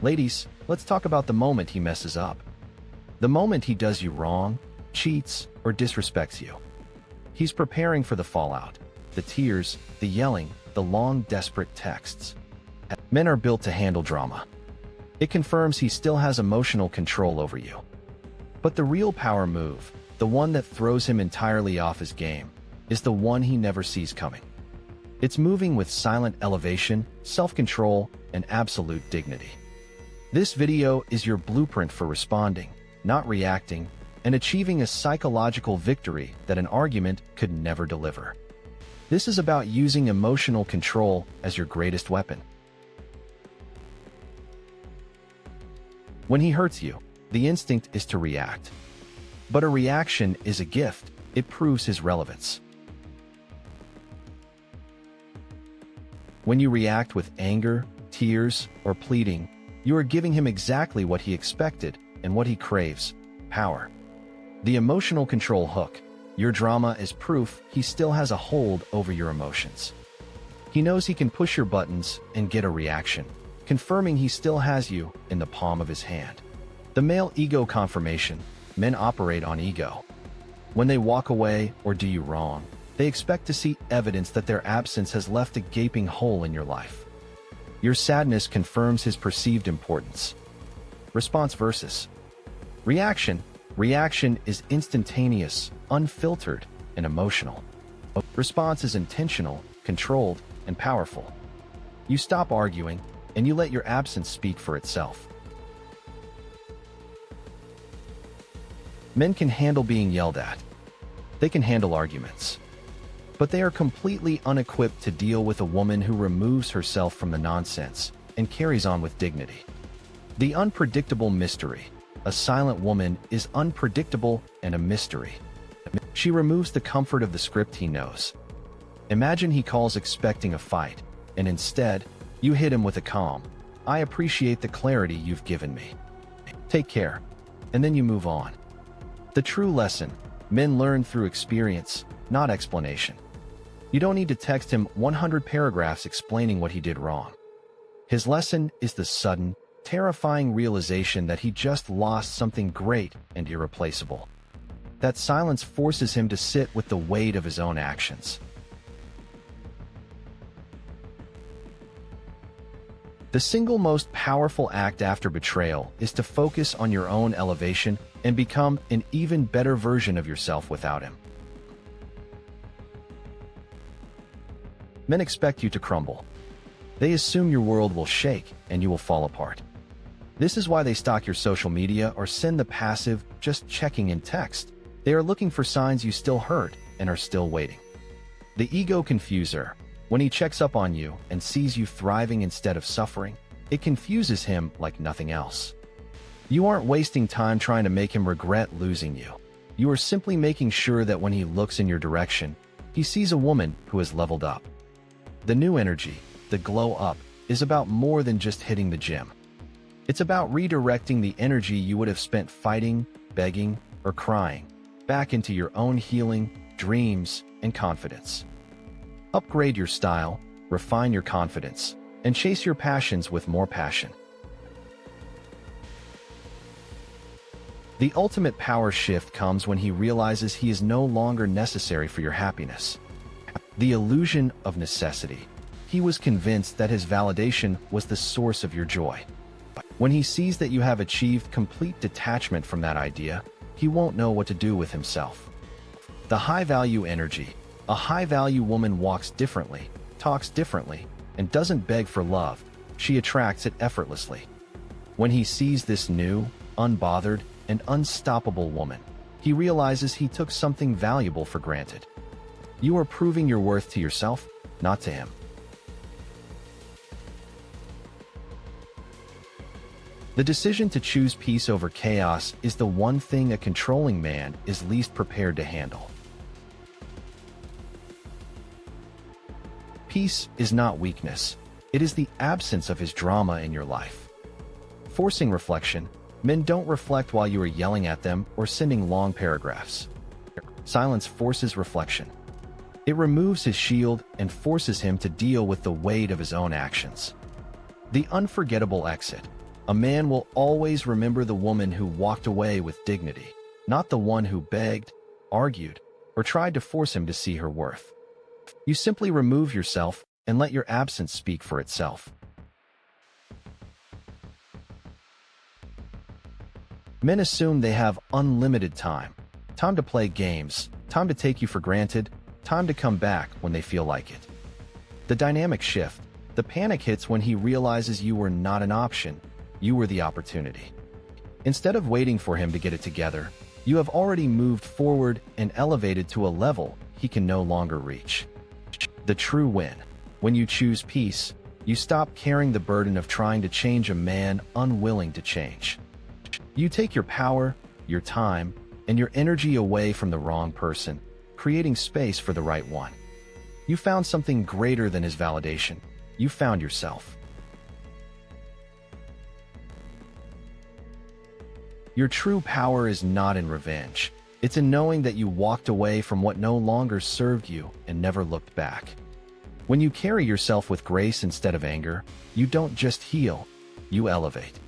Ladies, let's talk about the moment he messes up. The moment he does you wrong, cheats, or disrespects you. He's preparing for the fallout, the tears, the yelling, the long, desperate texts. Men are built to handle drama. It confirms he still has emotional control over you. But the real power move, the one that throws him entirely off his game, is the one he never sees coming. It's moving with silent elevation, self-control, and absolute dignity. This video is your blueprint for responding, not reacting, and achieving a psychological victory that an argument could never deliver. This is about using emotional control as your greatest weapon. When he hurts you, the instinct is to react. But a reaction is a gift. It proves his relevance. When you react with anger, tears, or pleading, you are giving him exactly what he expected and what he craves: power. The emotional control hook. Your drama is proof he still has a hold over your emotions. He knows he can push your buttons and get a reaction, confirming he still has you in the palm of his hand. The male ego confirmation. Men operate on ego. When they walk away or do you wrong, they expect to see evidence that their absence has left a gaping hole in your life. Your sadness confirms his perceived importance. Response versus reaction. Reaction is instantaneous, unfiltered, and emotional. Response is intentional, controlled, and powerful. You stop arguing, and you let your absence speak for itself. Men can handle being yelled at. They can handle arguments. But they are completely unequipped to deal with a woman who removes herself from the nonsense and carries on with dignity. The unpredictable mystery. A silent woman is unpredictable and a mystery. She removes the comfort of the script he knows. Imagine he calls expecting a fight, and instead, you hit him with a calm, "I appreciate the clarity you've given me. Take care," and then you move on. The true lesson, men learn through experience, not explanation. You don't need to text him 100 paragraphs explaining what he did wrong. His lesson is the sudden, terrifying realization that he just lost something great and irreplaceable. That silence forces him to sit with the weight of his own actions. The single most powerful act after betrayal is to focus on your own elevation and become an even better version of yourself without him. Men expect you to crumble. They assume your world will shake and you will fall apart. This is why they stalk your social media or send the passive, just checking in text. They are looking for signs you still hurt and are still waiting. The ego confuser. When he checks up on you and sees you thriving instead of suffering, it confuses him like nothing else. You aren't wasting time trying to make him regret losing you. You are simply making sure that when he looks in your direction, he sees a woman who has leveled up. The new energy, the glow up, is about more than just hitting the gym. It's about redirecting the energy you would have spent fighting, begging, or crying back into your own healing, dreams, and confidence. Upgrade your style, refine your confidence, and chase your passions with more passion. The ultimate power shift comes when he realizes he is no longer necessary for your happiness. The illusion of necessity. He was convinced that his validation was the source of your joy. When he sees that you have achieved complete detachment from that idea, he won't know what to do with himself. The high-value energy. A high-value woman walks differently, talks differently, and doesn't beg for love. She attracts it effortlessly. When he sees this new, unbothered, and unstoppable woman, he realizes he took something valuable for granted. You are proving your worth to yourself, not to him. The decision to choose peace over chaos is the one thing a controlling man is least prepared to handle. Peace is not weakness. It is the absence of his drama in your life. Forcing reflection. Men don't reflect while you are yelling at them or sending long paragraphs. Silence forces reflection. It removes his shield and forces him to deal with the weight of his own actions. The unforgettable exit. A man will always remember the woman who walked away with dignity, not the one who begged, argued, or tried to force him to see her worth. You simply remove yourself and let your absence speak for itself. Men assume they have unlimited time. Time to play games, time to take you for granted, time to come back when they feel like it. The dynamic shift. The panic hits when he realizes you were not an option, you were the opportunity. Instead of waiting for him to get it together, you have already moved forward and elevated to a level he can no longer reach. The true win. When you choose peace, you stop carrying the burden of trying to change a man unwilling to change. You take your power, your time, and your energy away from the wrong person, creating space for the right one. You found something greater than his validation. You found yourself. Your true power is not in revenge. It's in knowing that you walked away from what no longer served you and never looked back. When you carry yourself with grace instead of anger, you don't just heal, you elevate.